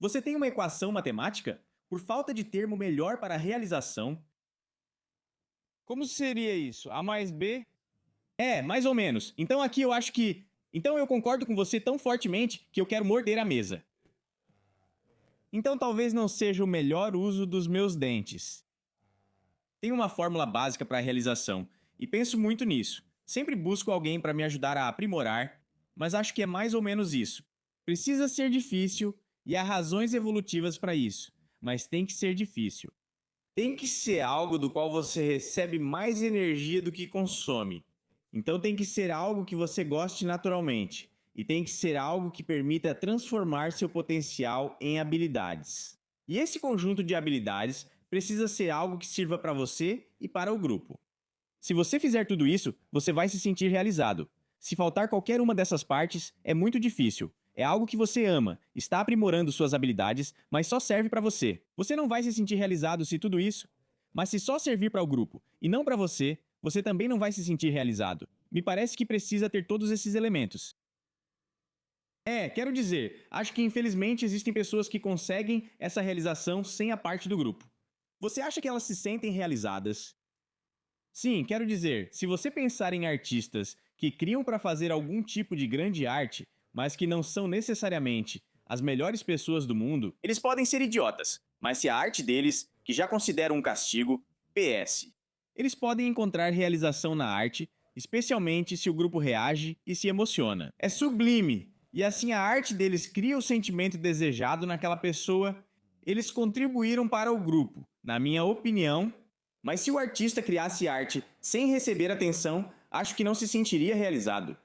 Você tem uma equação matemática? Por falta de termo melhor para a realização, Como seria isso? A mais B? é, mais ou menos. Então aqui eu acho que. Então eu concordo com você tão fortemente que eu quero morder a mesa. Então talvez não seja o melhor uso dos meus dentes. Tenho uma fórmula básica para a realização e penso muito nisso. Sempre busco alguém para me ajudar a aprimorar, mas acho que é mais ou menos isso. Precisa ser difícil e há razões evolutivas para isso, mas tem que ser difícil. Tem que ser algo do qual você recebe mais energia do que consome. Então tem que ser algo que você goste naturalmente. E tem que ser algo que permita transformar seu potencial em habilidades. E esse conjunto de habilidades precisa ser algo que sirva para você e para o grupo. Se você fizer tudo isso, você vai se sentir realizado. Se faltar qualquer uma dessas partes, é muito difícil. É algo que você ama, está aprimorando suas habilidades, mas só serve para você. Você não vai se sentir realizado se tudo isso. Mas se só servir para o grupo e não para você, você também não vai se sentir realizado. Me parece que precisa ter todos esses elementos. É, quero dizer, acho que infelizmente existem pessoas que conseguem essa realização sem a parte do grupo. Você acha que elas se sentem realizadas? Sim, quero dizer, se você pensar em artistas que criam para fazer algum tipo de grande arte, mas que não são necessariamente as melhores pessoas do mundo, eles podem ser idiotas, mas se a arte deles, que já consideram um castigo, PS. Eles podem encontrar realização na arte, especialmente se o grupo reage e se emociona. É sublime, e assim a arte deles cria o sentimento desejado naquela pessoa. Eles contribuíram para o grupo, na minha opinião, mas se o artista criasse arte sem receber atenção, acho que não se sentiria realizado.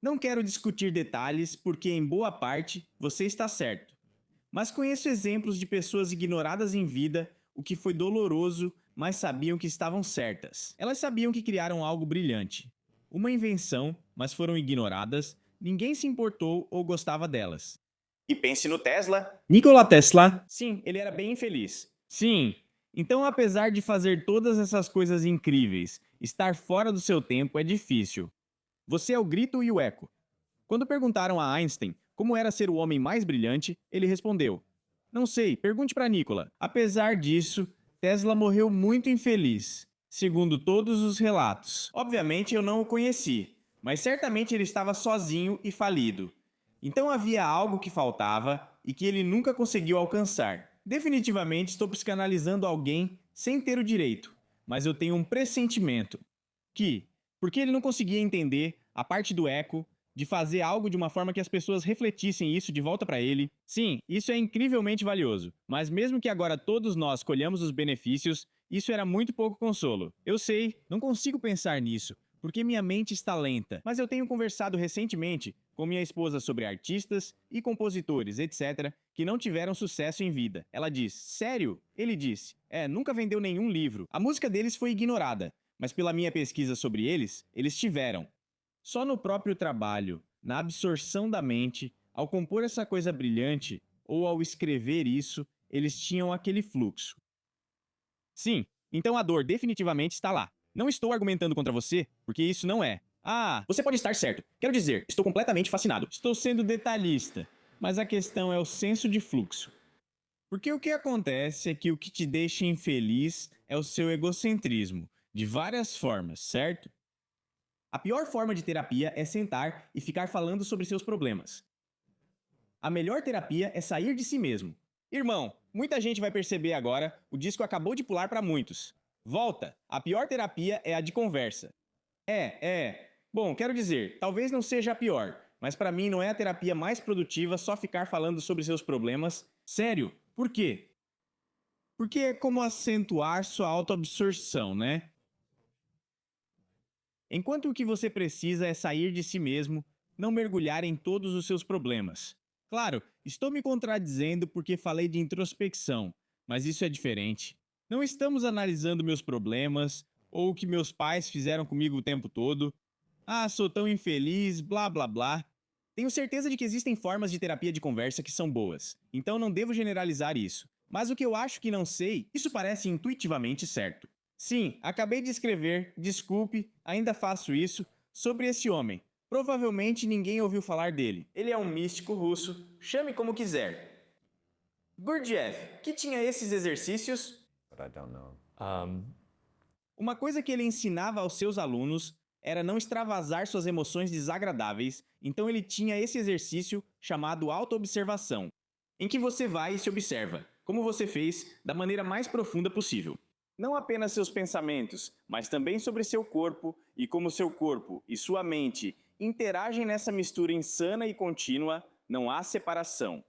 Não quero discutir detalhes porque, em boa parte, você está certo. Mas conheço exemplos de pessoas ignoradas em vida, o que foi doloroso, mas sabiam que estavam certas. Elas sabiam que criaram algo brilhante. Uma invenção, mas foram ignoradas, ninguém se importou ou gostava delas. E pense no Tesla. Nikola Tesla. Sim, ele era bem infeliz. Sim. Então, apesar de fazer todas essas coisas incríveis, estar fora do seu tempo é difícil. Você é o grito e o eco. Quando perguntaram a Einstein como era ser o homem mais brilhante, ele respondeu: Não sei, pergunte para Nikola. Apesar disso, Tesla morreu muito infeliz, segundo todos os relatos. Obviamente eu não o conheci, mas certamente ele estava sozinho e falido. Então havia algo que faltava e que ele nunca conseguiu alcançar. Definitivamente estou psicanalizando alguém sem ter o direito, mas eu tenho um pressentimento que, porque ele não conseguia entender a parte do eco, de fazer algo de uma forma que as pessoas refletissem isso de volta para ele. Sim, isso é incrivelmente valioso, mas mesmo que agora todos nós colhamos os benefícios, isso era muito pouco consolo. Eu sei, não consigo pensar nisso, porque minha mente está lenta, mas eu tenho conversado recentemente com minha esposa sobre artistas e compositores, etc., que não tiveram sucesso em vida. Ela diz: Sério? Ele disse: nunca vendeu nenhum livro. A música deles foi ignorada, mas pela minha pesquisa sobre eles, eles tiveram. Só no próprio trabalho, na absorção da mente, ao compor essa coisa brilhante, ou ao escrever isso, eles tinham aquele fluxo. Sim, então a dor definitivamente está lá. Não estou argumentando contra você, porque isso não é. Ah, você pode estar certo. Quero dizer, estou completamente fascinado. Estou sendo detalhista, mas a questão é o senso de fluxo. Porque o que acontece é que o que te deixa infeliz é o seu egocentrismo, de várias formas, certo? A pior forma de terapia é sentar e ficar falando sobre seus problemas. A melhor terapia é sair de si mesmo. Irmão, muita gente vai perceber agora, o disco acabou de pular para muitos. Volta! A pior terapia é a de conversa. Bom, quero dizer, talvez não seja a pior, mas para mim não é a terapia mais produtiva só ficar falando sobre seus problemas. Sério, por quê? Porque é como acentuar sua autoabsorção, né? Enquanto o que você precisa é sair de si mesmo, não mergulhar em todos os seus problemas. Claro, estou me contradizendo porque falei de introspecção, mas isso é diferente. Não estamos analisando meus problemas ou o que meus pais fizeram comigo o tempo todo. Ah, sou tão infeliz, blá blá blá. Tenho certeza de que existem formas de terapia de conversa que são boas, então não devo generalizar isso. Mas o que eu acho que não sei, isso parece intuitivamente certo. Sim, acabei de escrever, desculpe, ainda faço isso, sobre esse homem. Provavelmente ninguém ouviu falar dele. Ele é um místico russo, chame como quiser. Gurdjieff, que tinha esses exercícios? But I don't know. Uma coisa que ele ensinava aos seus alunos era não extravasar suas emoções desagradáveis, então ele tinha esse exercício chamado autoobservação, em que você vai e se observa, como você fez, da maneira mais profunda possível. Não apenas seus pensamentos, mas também sobre seu corpo e como seu corpo e sua mente interagem nessa mistura insana e contínua, não há separação.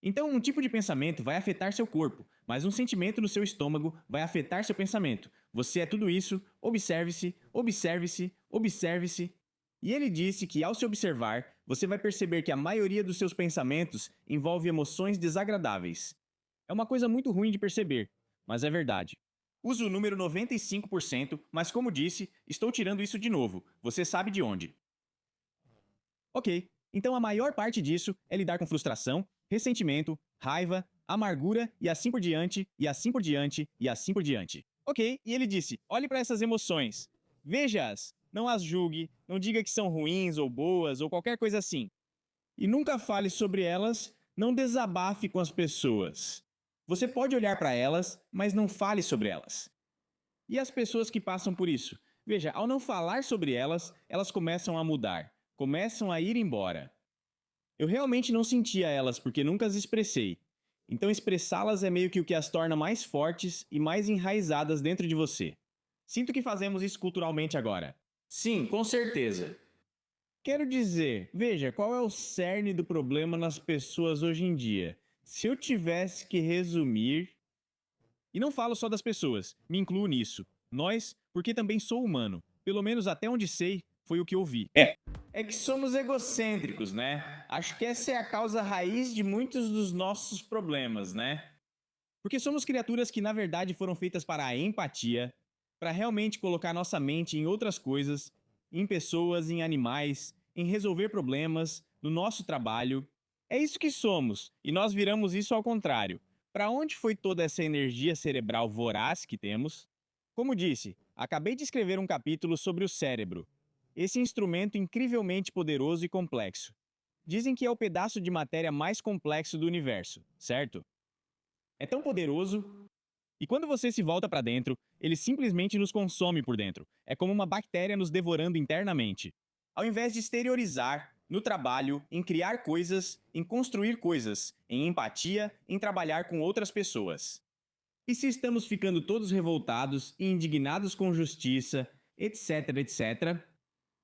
Então, um tipo de pensamento vai afetar seu corpo, mas um sentimento no seu estômago vai afetar seu pensamento. Você é tudo isso, observe-se, observe-se, observe-se. E ele disse que ao se observar, você vai perceber que a maioria dos seus pensamentos envolve emoções desagradáveis. É uma coisa muito ruim de perceber, mas é verdade. Uso o número 95%, mas como disse, estou tirando isso de novo. Você sabe de onde. Ok, então a maior parte disso é lidar com frustração, ressentimento, raiva, amargura e assim por diante, e assim por diante, e assim por diante. Ok, e ele disse, olhe para essas emoções. Veja-as, não as julgue, não diga que são ruins ou boas ou qualquer coisa assim. E nunca fale sobre elas, não desabafe com as pessoas. Você pode olhar para elas, mas não fale sobre elas. E as pessoas que passam por isso? Veja, ao não falar sobre elas, elas começam a mudar, começam a ir embora. Eu realmente não sentia elas porque nunca as expressei. Então expressá-las é meio que o que as torna mais fortes e mais enraizadas dentro de você. Sinto que fazemos isso culturalmente agora. Sim, com certeza. Quero dizer, veja, qual é o cerne do problema nas pessoas hoje em dia? Se eu tivesse que resumir... E não falo só das pessoas, me incluo nisso. Nós, porque também sou humano. Pelo menos até onde sei, foi o que ouvi. É que somos egocêntricos, né? Acho que essa é a causa raiz de muitos dos nossos problemas, né? Porque somos criaturas que na verdade foram feitas para a empatia, para realmente colocar nossa mente em outras coisas, em pessoas, em animais, em resolver problemas, no nosso trabalho. É isso que somos, e nós viramos isso ao contrário. Para onde foi toda essa energia cerebral voraz que temos? Como disse, acabei de escrever um capítulo sobre o cérebro. Esse instrumento incrivelmente poderoso e complexo. Dizem que é o pedaço de matéria mais complexo do universo, certo? É tão poderoso, e quando você se volta para dentro, ele simplesmente nos consome por dentro. É como uma bactéria nos devorando internamente. Ao invés de exteriorizar, no trabalho, em criar coisas, em construir coisas, em empatia, em trabalhar com outras pessoas. E se estamos ficando todos revoltados e indignados com justiça, etc, etc...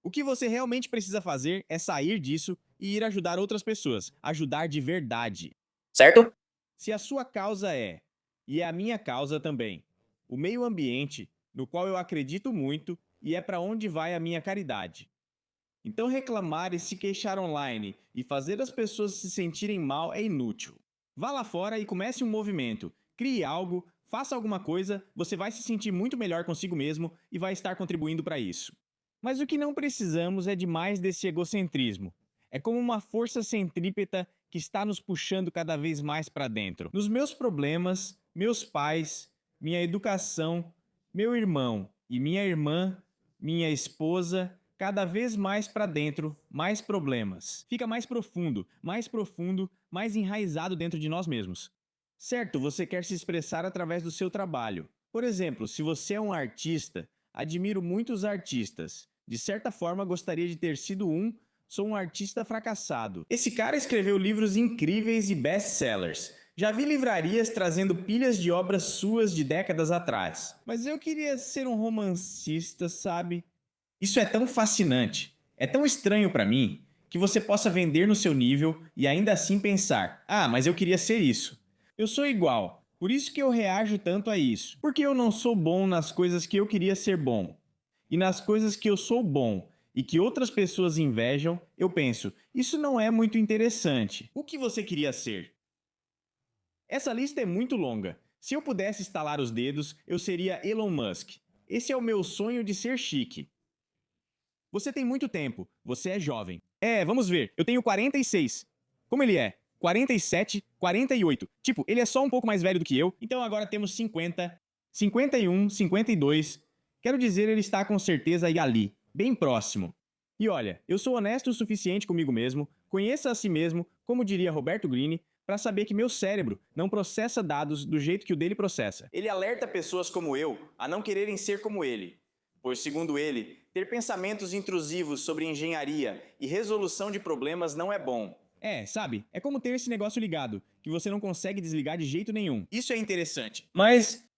O que você realmente precisa fazer é sair disso e ir ajudar outras pessoas, ajudar de verdade. Certo? Se a sua causa é, e é a minha causa também, o meio ambiente, no qual eu acredito muito e é para onde vai a minha caridade. Então reclamar e se queixar online e fazer as pessoas se sentirem mal é inútil. Vá lá fora e comece um movimento, crie algo, faça alguma coisa, você vai se sentir muito melhor consigo mesmo e vai estar contribuindo para isso. Mas o que não precisamos é de mais desse egocentrismo. É como uma força centrípeta que está nos puxando cada vez mais para dentro. Nos meus problemas, meus pais, minha educação, meu irmão e minha irmã, minha esposa, cada vez mais para dentro, mais problemas. Fica mais profundo, mais enraizado dentro de nós mesmos. Certo, você quer se expressar através do seu trabalho. Por exemplo, se você é um artista, admiro muitos artistas. De certa forma, gostaria de ter sido um. Sou um artista fracassado. Esse cara escreveu livros incríveis e best-sellers. Já vi livrarias trazendo pilhas de obras suas de décadas atrás. Mas eu queria ser um romancista, sabe? Isso é tão fascinante, é tão estranho para mim, que você possa vender no seu nível e ainda assim pensar, ah, mas eu queria ser isso. Eu sou igual, por isso que eu reajo tanto a isso. Porque eu não sou bom nas coisas que eu queria ser bom. E nas coisas que eu sou bom e que outras pessoas invejam, eu penso, isso não é muito interessante. O que você queria ser? Essa lista é muito longa. Se eu pudesse estalar os dedos, eu seria Elon Musk. Esse é o meu sonho de ser chique. Você tem muito tempo, você é jovem. Vamos ver, eu tenho 46. Como ele é? 47, 48. Tipo, ele é só um pouco mais velho do que eu, então agora temos 50, 51, 52. Quero dizer, ele está com certeza aí ali, bem próximo. E olha, eu sou honesto o suficiente comigo mesmo, conheça a si mesmo, como diria Roberto Greene, para saber que meu cérebro não processa dados do jeito que o dele processa. Ele alerta pessoas como eu a não quererem ser como ele, pois, segundo ele, ter pensamentos intrusivos sobre engenharia e resolução de problemas não é bom. Sabe? É como ter esse negócio ligado, que você não consegue desligar de jeito nenhum. Isso é interessante. Mas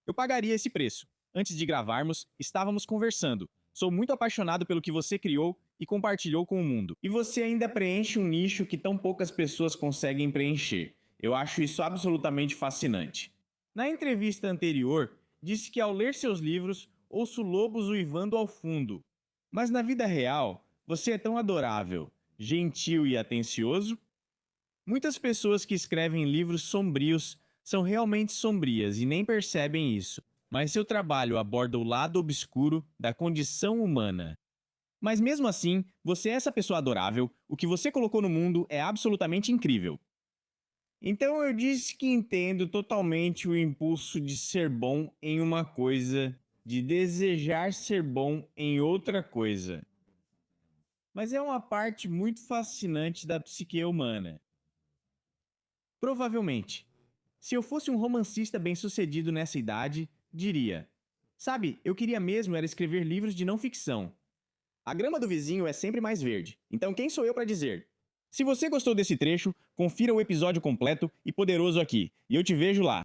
eu pagaria esse preço. Antes de gravarmos, estávamos conversando. Sou muito apaixonado pelo que você criou e compartilhou com o mundo. E você ainda preenche um nicho que tão poucas pessoas conseguem preencher. Eu acho isso absolutamente fascinante. Na entrevista anterior, disse que ao ler seus livros, ouço lobos uivando ao fundo. Mas na vida real, você é tão adorável, gentil e atencioso? Muitas pessoas que escrevem livros sombrios são realmente sombrias e nem percebem isso, mas seu trabalho aborda o lado obscuro da condição humana. Mas mesmo assim, você é essa pessoa adorável, o que você colocou no mundo é absolutamente incrível. Então eu disse que entendo totalmente o impulso de ser bom em uma coisa, de desejar ser bom em outra coisa. Mas é uma parte muito fascinante da psique humana. Provavelmente, se eu fosse um romancista bem-sucedido nessa idade, diria: sabe, eu queria mesmo era escrever livros de não ficção. A grama do vizinho é sempre mais verde, então quem sou eu para dizer? Se você gostou desse trecho, confira o episódio completo e poderoso aqui, e eu te vejo lá.